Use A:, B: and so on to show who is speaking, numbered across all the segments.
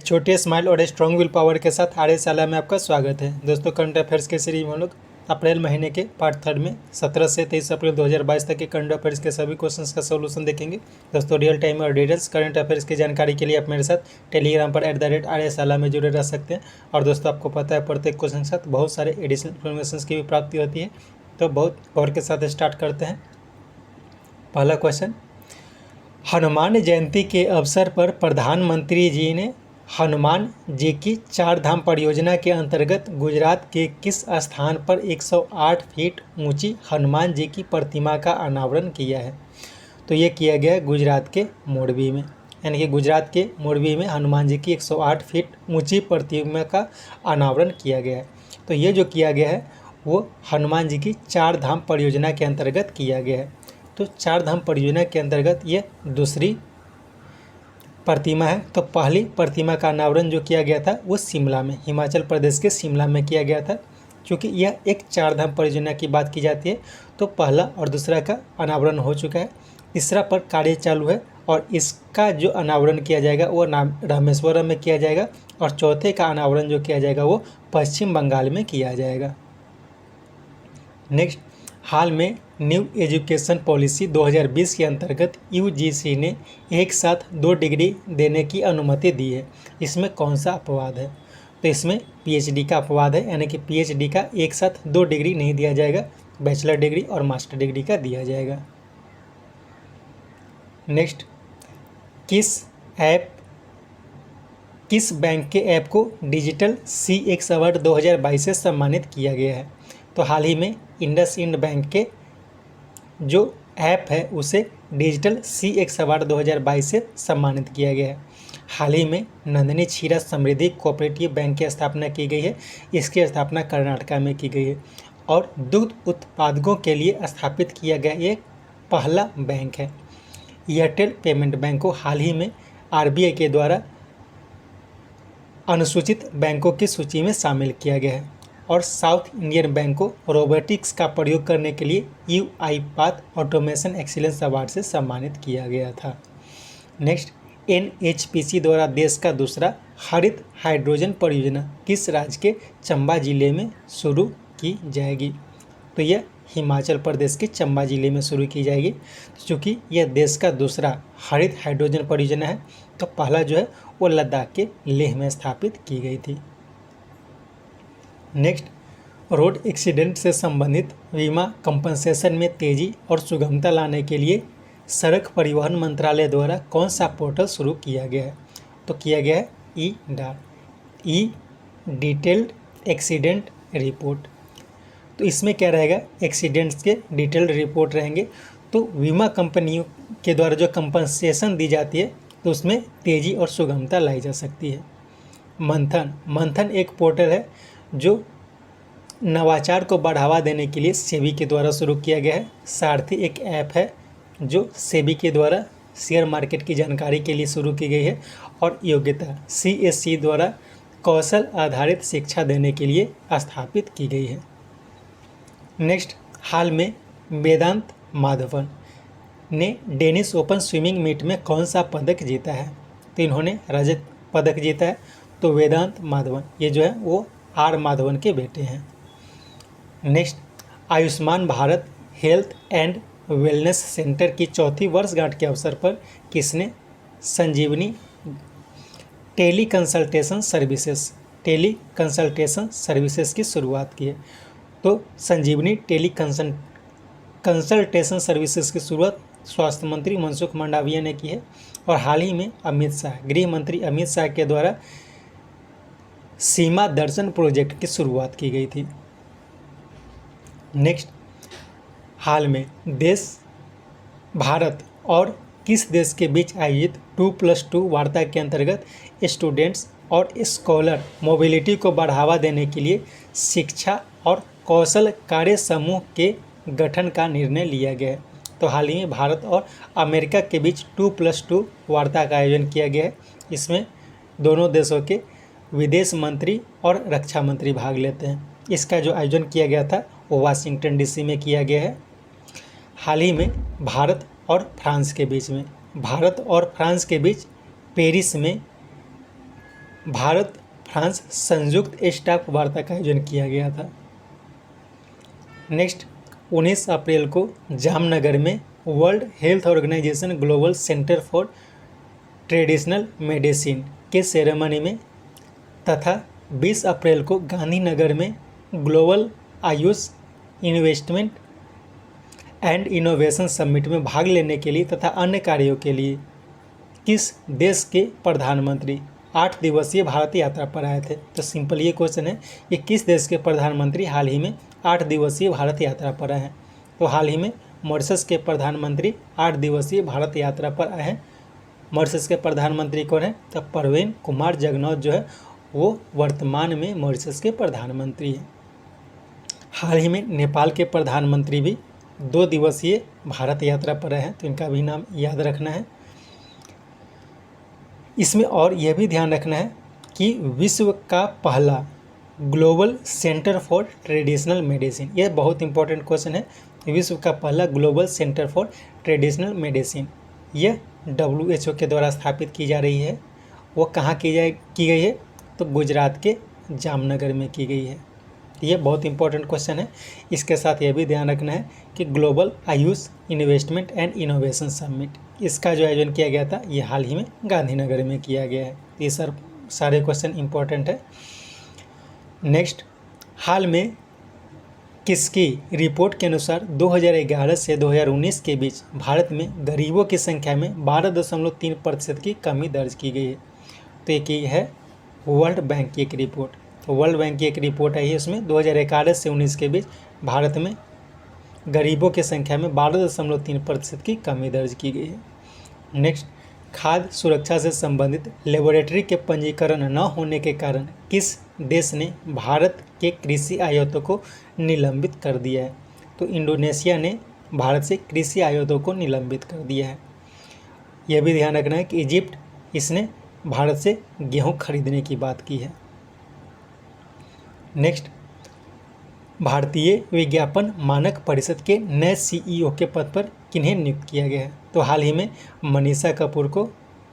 A: छोटे स्माइल और strong will power के साथ आर्यशाला में आपका स्वागत है। दोस्तों, करंट अफेयर्स के सीरीज में हम लोग अप्रैल महीने के पार्ट 3 में 17 से 23 अप्रैल 2022 तक के करंट अफेयर्स के सभी क्वेश्चंस का सोल्यूशन देखेंगे। दोस्तों, रियल टाइम और डिटेल्स करंट अफेयर्स की जानकारी के लिए आप मेरे साथ टेलीग्राम पर @आर्यशाला में जुड़े रह सकते हैं। और दोस्तों, आपको पता है प्रत्येक क्वेश्चन के साथ बहुत सारे एडिशनल इन्फॉर्मेशन की भी प्राप्ति होती है। तो बहुत गौर के साथ स्टार्ट करते हैं। पहला क्वेश्चन, हनुमान जयंती के अवसर पर प्रधानमंत्री जी ने हनुमान जी की 4 धाम परियोजना के अंतर्गत गुजरात के किस स्थान पर 108 फीट ऊंची हनुमान जी की प्रतिमा का अनावरण किया है? तो ये किया गया है गुजरात के मोरबी में, यानी कि गुजरात के मोरबी में हनुमान जी की 108 फीट ऊंची प्रतिमा का अनावरण किया गया है। तो ये जो किया गया है वो हनुमान जी की 4 धाम परियोजना के अंतर्गत किया गया है। तो 4 धाम परियोजना के अंतर्गत ये दूसरी प्रतिमा है। तो पहली प्रतिमा का अनावरण जो किया गया था वो शिमला में, हिमाचल प्रदेश के शिमला में किया गया था। क्योंकि यह एक 4 धाम परियोजना की बात की जाती है, तो पहला और दूसरा का अनावरण हो चुका है। तीसरा पर कार्य चालू है और इसका जो अनावरण किया जाएगा वो रामेश्वरम में किया जाएगा। और चौथे का अनावरण जो किया जाएगा वो पश्चिम बंगाल में किया जाएगा। नेक्स्ट, हाल में न्यू एजुकेशन पॉलिसी 2020 के अंतर्गत यूजीसी ने एक साथ 2 डिग्री देने की अनुमति दी है। इसमें कौन सा अपवाद है? तो इसमें पीएचडी का अपवाद है, यानी कि पीएचडी का एक साथ 2 डिग्री नहीं दिया जाएगा, बैचलर डिग्री और मास्टर डिग्री का दिया जाएगा। नेक्स्ट, किस बैंक के ऐप को डिजिटल CX अवार्ड 2022 से सम्मानित किया गया है? तो हाल ही में इंडसइंड बैंक के जो ऐप है उसे डिजिटल CX अवार्ड 2022 से सम्मानित किया गया है। हाल ही में नंदिनी क्षीरा समृद्धि कोऑपरेटिव बैंक की स्थापना की गई है। इसकी स्थापना कर्नाटका में की गई है और दुग्ध उत्पादकों के लिए स्थापित किया गया एक पहला बैंक है। एयरटेल पेमेंट बैंक को हाल ही में RBI के द्वारा अनुसूचित बैंकों की सूची में शामिल किया गया है। और साउथ इंडियन बैंक को रोबोटिक्स का प्रयोग करने के लिए UiPath ऑटोमेशन एक्सीलेंस अवार्ड से सम्मानित किया गया था। नेक्स्ट, NHPC द्वारा देश का दूसरा हरित हाइड्रोजन परियोजना किस राज्य के चंबा जिले में शुरू की जाएगी? तो यह हिमाचल प्रदेश के चंबा जिले में शुरू की जाएगी। चूँकि यह देश का दूसरा हरित हाइड्रोजन परियोजना है, तो पहला जो है वो लद्दाख के लेह में स्थापित की गई थी। नेक्स्ट, रोड एक्सीडेंट से संबंधित बीमा कंपनसेशन में तेजी और सुगमता लाने के लिए सड़क परिवहन मंत्रालय द्वारा कौन सा पोर्टल शुरू किया गया है? तो किया गया है ई डिटेल्ड एक्सीडेंट रिपोर्ट। तो इसमें क्या रहेगा? एक्सीडेंट्स के डिटेल्ड रिपोर्ट रहेंगे। तो बीमा कंपनियों के द्वारा जो कंपनसेशन दी जाती है तो उसमें तेज़ी और सुगमता लाई जा सकती है। मंथन एक पोर्टल है जो नवाचार को बढ़ावा देने के लिए सेबी के द्वारा शुरू किया गया है। सारथी एक ऐप है जो सेबी के द्वारा शेयर मार्केट की जानकारी के लिए शुरू की गई है। और योग्यता CSC द्वारा कौशल आधारित शिक्षा देने के लिए स्थापित की गई है। नेक्स्ट, हाल में वेदांत माधवन ने डेनिश ओपन स्विमिंग मीट में कौन सा पदक जीता है? तो इन्होंने रजत पदक जीता है। तो वेदांत माधवन ये जो है वो R माधवन के बेटे हैं। Next, Ayushman Bharat health and wellness centre की 4वीं वर्षगांठ के अवसर पर किसने संजीवनी टेली कंसल्टेशन सर्विसेज की शुरुआत की है? तो संजीवनी टेली कंसल्टेशन सर्विसेज की शुरुआत स्वास्थ्य मंत्री मनसुख मंडाविया ने की है। और हाल ही में गृह मंत्री अमित शाह के द्वारा सीमा दर्शन प्रोजेक्ट की शुरुआत की गई थी। नेक्स्ट, हाल में भारत और किस देश के बीच आयोजित 2+2 वार्ता के अंतर्गत स्टूडेंट्स और स्कॉलर मोबिलिटी को बढ़ावा देने के लिए शिक्षा और कौशल कार्य समूह के गठन का निर्णय लिया गया है? तो हाल ही में भारत और अमेरिका के बीच 2+2 वार्ता का आयोजन किया गया है। इसमें दोनों देशों के विदेश मंत्री और रक्षा मंत्री भाग लेते हैं। इसका जो आयोजन किया गया था वो वाशिंगटन DC में किया गया है। हाल ही में भारत और फ्रांस के बीच पेरिस में भारत फ्रांस संयुक्त स्टाफ वार्ता का आयोजन किया गया था। नेक्स्ट, 19 अप्रैल को जामनगर में World Health Organization Global Centre for Traditional Medicine के सेरेमनी में तथा 20 अप्रैल को गांधीनगर में Global AYUSH Investment and Innovation Summit में भाग लेने के लिए तथा अन्य कार्यों के लिए किस देश के प्रधानमंत्री 8 दिवसीय भारत यात्रा पर आए थे? तो सिंपल ये क्वेश्चन है कि किस देश के प्रधानमंत्री हाल ही में 8 दिवसीय भारत यात्रा पर आए हैं? तो हाल ही में मॉरिशस के प्रधानमंत्री 8 दिवसीय भारत यात्रा पर आए हैं। मॉरिशस के प्रधानमंत्री कौन है? तो प्रवीण कुमार जगन्नाथ जो है वो वर्तमान में मॉरिशस के प्रधानमंत्री हैं। हाल ही में नेपाल के प्रधानमंत्री भी 2 दिवसीय भारत यात्रा पर आए हैं, तो इनका भी नाम याद रखना है। इसमें और यह भी ध्यान रखना है कि विश्व का पहला global Centre for Traditional medicine, यह बहुत इंपॉर्टेंट क्वेश्चन है। विश्व का पहला global Centre for Traditional medicine यह WHO के द्वारा स्थापित की जा रही है। वो कहाँ की गई है? तो गुजरात के जामनगर में की गई है। ये बहुत इंपॉर्टेंट क्वेश्चन है। इसके साथ यह भी ध्यान रखना है कि global AYUSH Investment and Innovation summit, इसका जो आयोजन किया गया था ये हाल ही में गांधीनगर में किया गया है। ये सारे क्वेश्चन इंपॉर्टेंट है। नेक्स्ट, हाल में किसकी रिपोर्ट के अनुसार 2011 से 2019 के बीच भारत में गरीबों की संख्या में 12.3% की कमी दर्ज की गई है? तो एक ये है वर्ल्ड बैंक की एक रिपोर्ट। तो वर्ल्ड बैंक की एक रिपोर्ट आई है, उसमें 2011 से 19 के बीच भारत में गरीबों की संख्या में 12.3% की कमी दर्ज की गई है। नेक्स्ट, खाद्य सुरक्षा से संबंधित लेबोरेटरी के पंजीकरण न होने के कारण किस देश ने भारत के कृषि आयातों को निलंबित कर दिया है? तो इंडोनेशिया ने भारत से कृषि आयातों को निलंबित कर दिया है। यह भी ध्यान रखना है कि इजिप्ट, इसने भारत से गेहूं खरीदने की बात की है। नेक्स्ट, भारतीय विज्ञापन मानक परिषद के नए CEO के पद पर किन्हें नियुक्त किया गया है? तो हाल ही में मनीषा कपूर को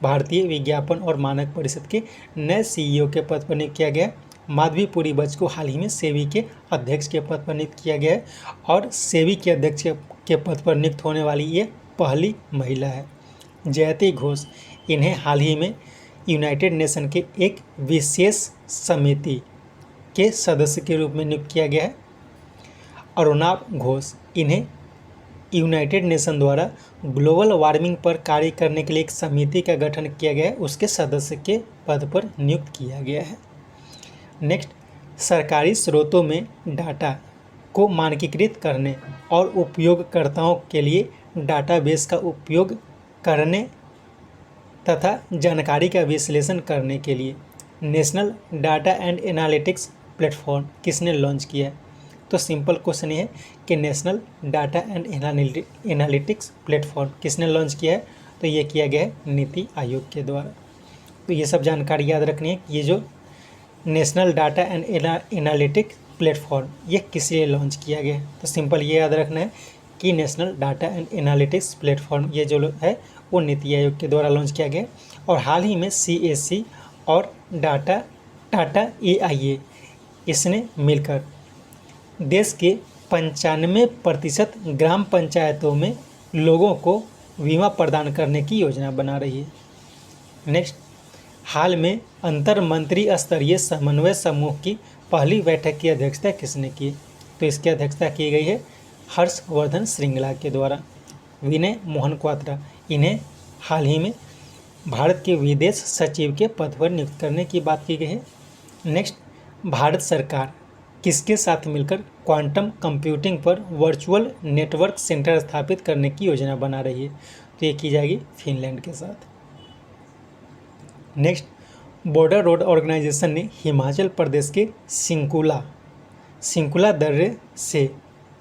A: भारतीय विज्ञापन और मानक परिषद के नए CEO के पद पर नियुक्त किया गया है। माधवी पुरीबच को हाल ही में सेबी के अध्यक्ष के पद पर नियुक्त किया गया है और सेबी के अध्यक्ष के पद पर नियुक्त होने वाली ये पहली महिला है। जयति घोष, इन्हें हाल ही में यूनाइटेड नेशन के एक विशेष समिति के सदस्य के रूप में नियुक्त किया गया है। अरुणाब घोष, इन्हें यूनाइटेड नेशन द्वारा ग्लोबल वार्मिंग पर कार्य करने के लिए एक समिति का गठन किया गया है, उसके सदस्य के पद पर नियुक्त किया गया है। नेक्स्ट, सरकारी स्रोतों में डाटा को मानकीकृत करने और उपयोगकर्ताओं के लिए डाटाबेस का उपयोग करने तथा जानकारी का विश्लेषण करने के लिए national data and analytics platform किसने लॉन्च किया है? तो सिंपल क्वेश्चन ये है कि national data and analytics platform किसने लॉन्च किया है? तो ये किया गया है नीति आयोग के द्वारा। तो ये सब जानकारी याद रखनी है कि ये जो national data and analytics platform ये किस लिए लॉन्च किया गया है? तो सिंपल ये याद रखना है कि national data and analytics platform ये जो है वो नीति आयोग के द्वारा लॉन्च किया गया और हाल ही में CAC और टाटा AIA इसने मिलकर देश के 95% ग्राम पंचायतों में लोगों को बीमा प्रदान करने की योजना बना रही है। नेक्स्ट, हाल में अंतर मंत्री स्तरीय समन्वय समूह की पहली बैठक की अध्यक्षता किसने की? तो इसकी अध्यक्षता की गई है हर्षवर्धन श्रृंगला के द्वारा। विनय मोहन क्वात्रा, इन्हें हाल ही में भारत के विदेश सचिव के पद पर नियुक्त करने की बात की गई है। नेक्स्ट, भारत सरकार किसके साथ मिलकर क्वांटम कंप्यूटिंग पर वर्चुअल नेटवर्क सेंटर स्थापित करने की योजना बना रही है? तो ये की जाएगी फिनलैंड के साथ। नेक्स्ट, बॉर्डर रोड ऑर्गेनाइजेशन ने हिमाचल प्रदेश के सिंकुला दर्रे से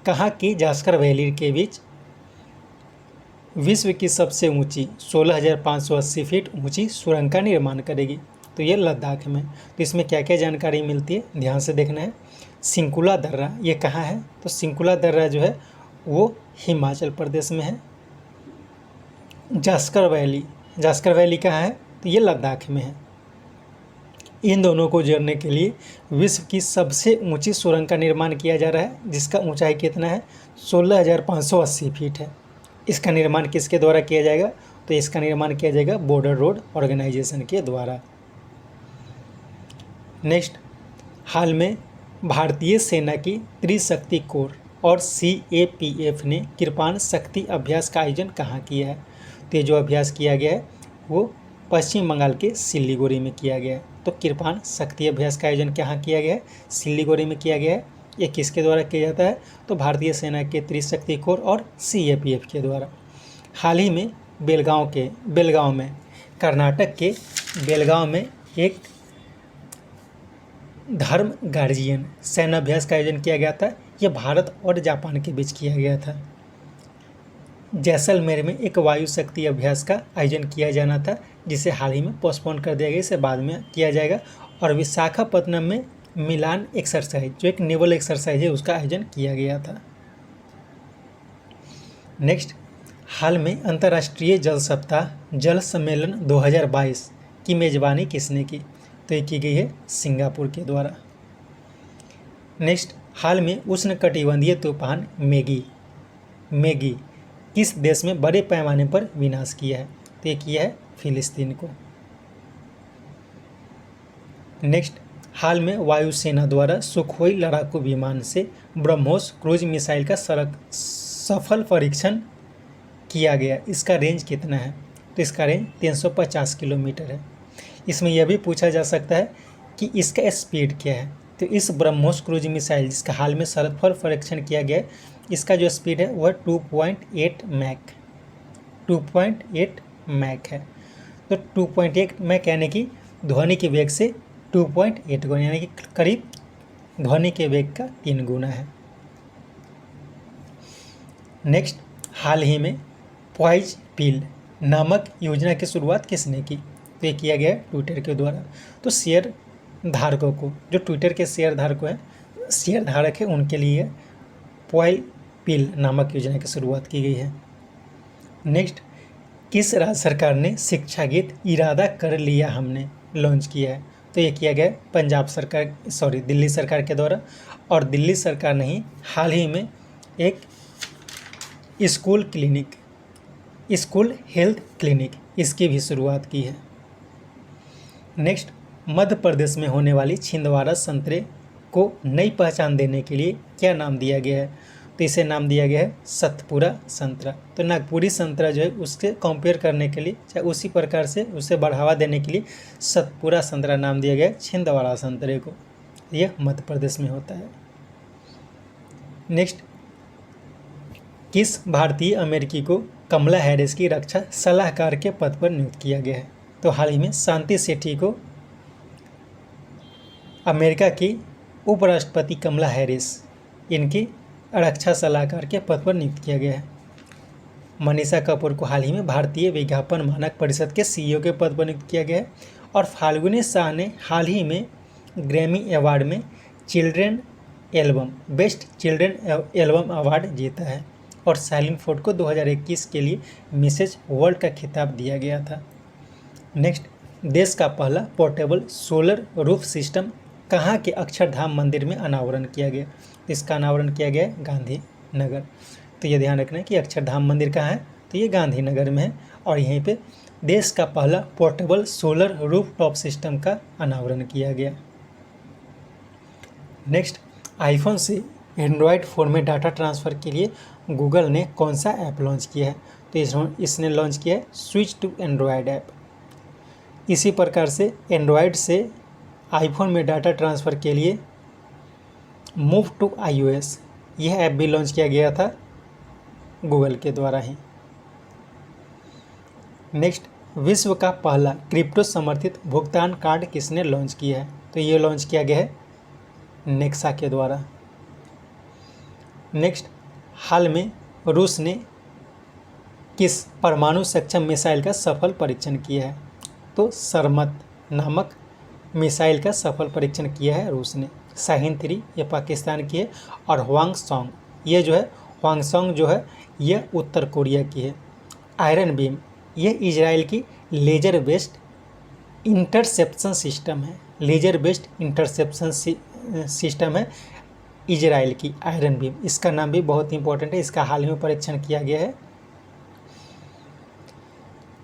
A: कहाँ की जास्कर वैली के बीच विश्व की सबसे ऊंची 16,580 फीट ऊंची सुरंग का निर्माण करेगी? तो ये लद्दाख में। तो इसमें क्या क्या जानकारी मिलती है ध्यान से देखना है। सिंकुला दर्रा ये कहाँ है? तो सिंकुला दर्रा जो है वो हिमाचल प्रदेश में है। जास्कर वैली कहाँ है? तो ये लद्दाख में है। इन दोनों को जोड़ने के लिए विश्व की सबसे ऊंची सुरंग का निर्माण किया जा रहा है, जिसका ऊंचाई कितना है 16,580 फीट है। इसका निर्माण किसके द्वारा किया जाएगा? तो इसका निर्माण किया जाएगा बॉर्डर रोड ऑर्गेनाइजेशन के द्वारा। नेक्स्ट, हाल में भारतीय सेना की त्रिशक्ति कोर और CAPF ने कृपाण शक्ति अभ्यास का आयोजन कहाँ किया है? तो ये जो अभ्यास किया गया है वो पश्चिम बंगाल के सिलीगुड़ी में किया गया है। तो कृपाण शक्ति अभ्यास का आयोजन कहाँ किया गया है? सिलीगुड़ी में किया गया है। ये किसके द्वारा किया जाता है? तो भारतीय सेना के त्रिशक्ति कोर और CAPF के द्वारा। हाल ही में बेलगांव में कर्नाटक के बेलगांव में एक धर्म गार्जियन सैन्य अभ्यास का आयोजन किया गया था। यह भारत और जापान के बीच किया गया था। जैसलमेर में एक वायु शक्ति अभ्यास का आयोजन किया जाना था, जिसे हाल ही में पोस्टपोन कर दिया गया, इसे बाद में किया जाएगा। और विशाखापत्तनम में मिलान एक्सरसाइज, जो एक नेवल एक्सरसाइज है, उसका आयोजन किया गया था। नेक्स्ट, हाल में अंतर्राष्ट्रीय जल सप्ताह जल सम्मेलन 2022 की मेजबानी किसने की? तो ये की गई है सिंगापुर के द्वारा। नेक्स्ट, हाल में उष्णकटिबंधीय तूफान मैगी किस देश में बड़े पैमाने पर विनाश किया है? तो ये किया है फिलिस्तीन को। नेक्स्ट, हाल में वायुसेना द्वारा सुखोई लड़ाकू विमान से ब्रह्मोस क्रूज मिसाइल का सफल परीक्षण किया गया। इसका रेंज कितना है? तो इसका रेंज 350 किलोमीटर है। इसमें यह भी पूछा जा सकता है कि इसका स्पीड क्या है। तो इस ब्रह्मोस क्रूज मिसाइल जिसका हाल में सफल परीक्षण किया गया है, इसका जो स्पीड है वह 2.8 मैक है। तो 2.8 मैक यानी कि ध्वनि के वेग से 2.8 गुना, यानी कि करीब ध्वनि के वेग का 3 गुना है। नेक्स्ट, हाल ही में पॉइज पील नामक योजना की शुरुआत किसने की? तो ये किया गया ट्विटर के द्वारा। तो शेयर धारकों को, जो ट्विटर के शेयर धारक है, उनके लिए पॉइज पील नामक योजना की शुरुआत की गई है। नेक्स्ट, किस राज्य सरकार ने शिक्षा गीत इरादा कर लिया हमने लॉन्च किया है? तो ये किया गया दिल्ली सरकार के द्वारा। और दिल्ली सरकार ने ही हाल ही में एक स्कूल हेल्थ क्लिनिक इसकी भी शुरुआत की है। नेक्स्ट, मध्य प्रदेश में होने वाली छिंदवाड़ा संतरे को नई पहचान देने के लिए क्या नाम दिया गया है? तो इसे नाम दिया गया है सतपुरा संतरा। तो नागपुरी संतरा जो है उसके कंपेयर करने के लिए, चाहे उसी प्रकार से उसे बढ़ावा देने के लिए सतपुरा संतरा नाम दिया गया है छिंदवाड़ा संतरे को। यह मध्य प्रदेश में होता है। नेक्स्ट, किस भारतीय अमेरिकी को कमला हैरिस की रक्षा सलाहकार के पद पर नियुक्त किया गया है? तो हाल ही में शांति सेठी को अमेरिका की उपराष्ट्रपति कमला हैरिस इनकी रक्षा सलाहकार के पद पर नियुक्त किया गया है। मनीषा कपूर को हाल ही में भारतीय विज्ञापन मानक परिषद के CEO के पद पर नियुक्त किया गया है। और फाल्गुनी शाह ने हाल ही में ग्रैमी अवार्ड में बेस्ट चिल्ड्रेन एल्बम अवार्ड जीता है। और साइलिन फोर्ड को 2021 के लिए मिसेज वर्ल्ड का खिताब दिया गया था। नेक्स्ट, देश का पहला पोर्टेबल सोलर रूफ सिस्टम कहाँ के अक्षरधाम मंदिर में अनावरण किया गया? इसका अनावरण किया गया है गांधीनगर। तो ये ध्यान रखना है कि अक्षरधाम मंदिर कहाँ है? तो ये गांधीनगर में है। और यहीं पे देश का पहला portable solar roof top system का अनावरण किया गया। नेक्स्ट, आईफोन से एंड्रॉयड फ़ोन में डाटा ट्रांसफ़र के लिए गूगल ने कौन सा ऐप लॉन्च किया है? तो इसने लॉन्च किया है स्विच टू एंड्रॉयड ऐप। इसी प्रकार से एंड्रॉयड से आईफोन में डाटा ट्रांसफ़र के लिए मूव टू iOS यह ऐप भी लॉन्च किया गया था गूगल के द्वारा ही। नेक्स्ट, विश्व का पहला क्रिप्टो समर्थित भुगतान कार्ड किसने लॉन्च किया है? तो ये लॉन्च किया गया है नेक्सा के द्वारा। नेक्स्ट, हाल में रूस ने किस परमाणु सक्षम मिसाइल का सफल परीक्षण किया है? तो सरमत नामक मिसाइल का सफल परीक्षण किया है रूस ने। शाहीन 3 ये पाकिस्तान की है। और ह्वांगसोंग जो है यह उत्तर कोरिया की है। आयरन बीम यह इजराइल की लेजर बेस्ड इंटरसेप्शन सिस्टम है। लेजर बेस्ड इंटरसेप्शन सिस्टम है इजराइल की आयरन बीम। इसका नाम भी बहुत इंपॉर्टेंट है, इसका हाल ही में परीक्षण किया गया है।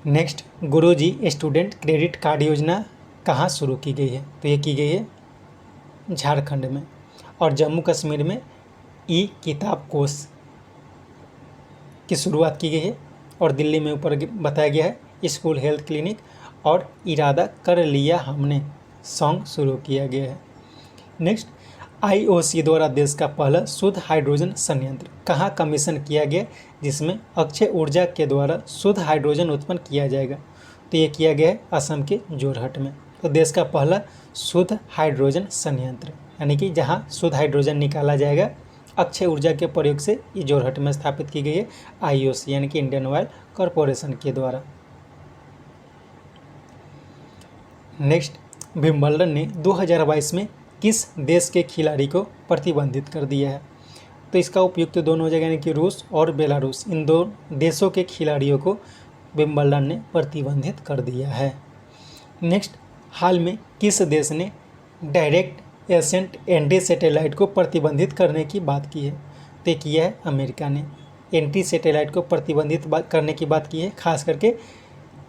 A: नेक्स्ट, गुरुजी स्टूडेंट क्रेडिट कार्ड योजना कहाँ शुरू की गई है? तो ये की गई है झारखंड में, और जम्मू कश्मीर में ई किताब कोष की शुरुआत की गई है, और दिल्ली में ऊपर बताया गया है स्कूल हेल्थ क्लिनिक और इरादा कर लिया हमने सॉन्ग शुरू किया गया है। नेक्स्ट, IOC द्वारा देश का पहला शुद्ध हाइड्रोजन संयंत्र कहाँ कमीशन किया गया, जिसमें अक्षय ऊर्जा के द्वारा शुद्ध हाइड्रोजन उत्पन्न किया जाएगा? तो ये किया गया है असम के जोरहट में। तो देश का पहला शुद्ध हाइड्रोजन संयंत्र, यानी कि जहाँ शुद्ध हाइड्रोजन निकाला जाएगा अक्षय ऊर्जा के प्रयोग से, ये जोरहट में स्थापित की गई है IOC यानी कि इंडियन ऑयल कॉरपोरेशन के द्वारा। नेक्स्ट, विंबलडन ने 2022 में किस देश के खिलाड़ी को प्रतिबंधित कर दिया है? तो इसका उपयुक्त तो दोनों जगह यानी कि रूस और बेलारूस, इन दो देशों के खिलाड़ियों को विंबलडन ने प्रतिबंधित कर दिया है। नेक्स्ट, हाल में किस देश ने डायरेक्ट एसेंट एंटी सैटेलाइट को प्रतिबंधित करने की बात की है? तो किया है अमेरिका ने, एंटी सैटेलाइट को प्रतिबंधित करने की बात की है, खास करके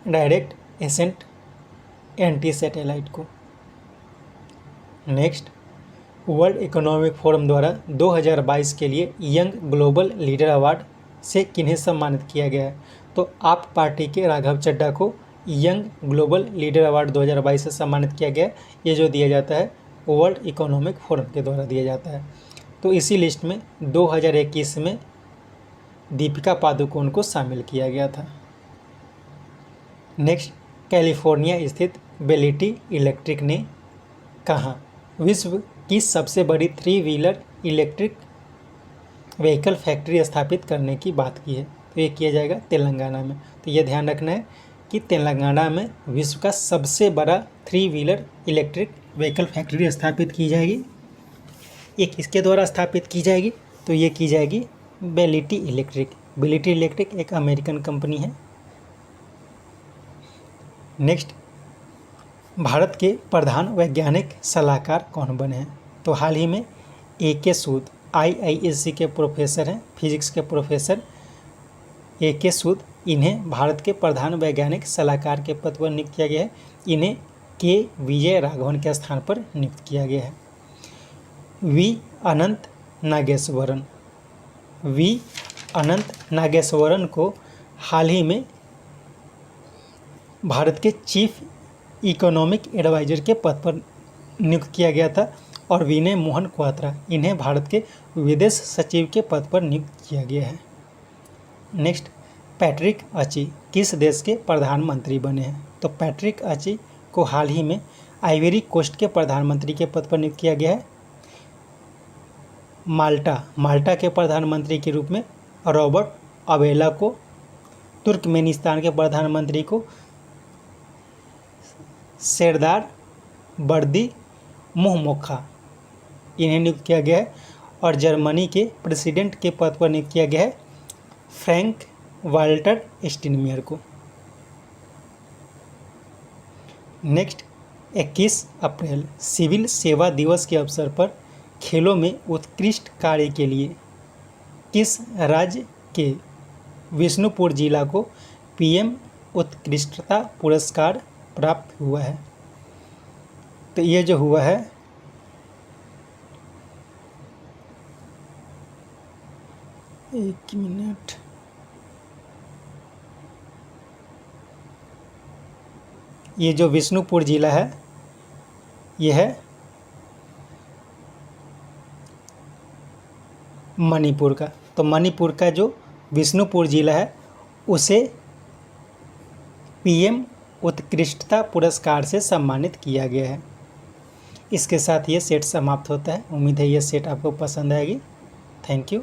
A: डायरेक्ट एसेंट एंटी सैटेलाइट को। नेक्स्ट, वर्ल्ड इकोनॉमिक फोरम द्वारा 2022 के लिए यंग ग्लोबल लीडर अवार्ड से किन्हें सम्मानित किया गया है? तो आप पार्टी के राघव चड्ढा को यंग ग्लोबल लीडर अवार्ड 2022 से सम्मानित किया गया है। ये जो दिया जाता है वर्ल्ड इकोनॉमिक फोरम के द्वारा दिया जाता है। तो इसी लिस्ट में 2021 में दीपिका पादुकोण को शामिल किया गया था। नेक्स्ट, कैलिफोर्निया स्थित बेलिटी इलेक्ट्रिक ने कहाँ विश्व की सबसे बड़ी 3 व्हीलर इलेक्ट्रिक व्हीकल फैक्ट्री स्थापित करने की बात की है? तो ये किया जाएगा तेलंगाना में। तो ये ध्यान रखना है कि तेलंगाना में विश्व का सबसे बड़ा 3 व्हीलर इलेक्ट्रिक व्हीकल फैक्ट्री स्थापित की जाएगी। ये किसके द्वारा स्थापित की जाएगी? तो ये की जाएगी बेलिटी इलेक्ट्रिक। बेलिटी इलेक्ट्रिक एक अमेरिकन कंपनी है। नेक्स्ट, भारत के प्रधान वैज्ञानिक सलाहकार कौन बने हैं? तो हाल ही में AK सूद IISc के प्रोफेसर हैं, फिजिक्स के प्रोफेसर AK सूद, इन्हें भारत के प्रधान वैज्ञानिक सलाहकार के पद पर नियुक्त किया गया है। इन्हें K विजय राघवन के स्थान पर नियुक्त किया गया है। V अनंत नागेश्वरन को हाल ही में भारत के चीफ इकोनॉमिक एडवाइजर के पद पर नियुक्त किया गया था, और विनय मोहन क्वात्रा, इन्हें भारत के विदेश सचिव के पद पर नियुक्त किया गया है। नेक्स्ट, पैट्रिक अची किस देश के प्रधानमंत्री बने हैं? तो पैट्रिक अची को हाल ही में आइवरी कोस्ट के प्रधानमंत्री के पद पर नियुक्त किया गया है। माल्टा के प्रधानमंत्री के रूप में रॉबर्ट अवेला को, तुर्कमेनिस्तान के प्रधानमंत्री को सरदार बर्दी मुहम्मद इन्हें नियुक्त किया गया है, और जर्मनी के प्रेसिडेंट के पद पर नियुक्त किया गया है फ्रैंक वाल्टर स्टीनमेयर को। नेक्स्ट, 21 अप्रैल सिविल सेवा दिवस के अवसर पर खेलों में उत्कृष्ट कार्य के लिए किस राज्य के विष्णुपुर जिला को PM उत्कृष्टता पुरस्कार प्राप्त हुआ है? तो ये जो हुआ है एक मिनट, ये जो विष्णुपुर जिला है ये है मणिपुर का। तो मणिपुर का जो विष्णुपुर जिला है उसे PM उत्कृष्टता पुरस्कार से सम्मानित किया गया है। इसके साथ ये सेट समाप्त होता है। उम्मीद है ये सेट आपको पसंद आएगी। Thank you.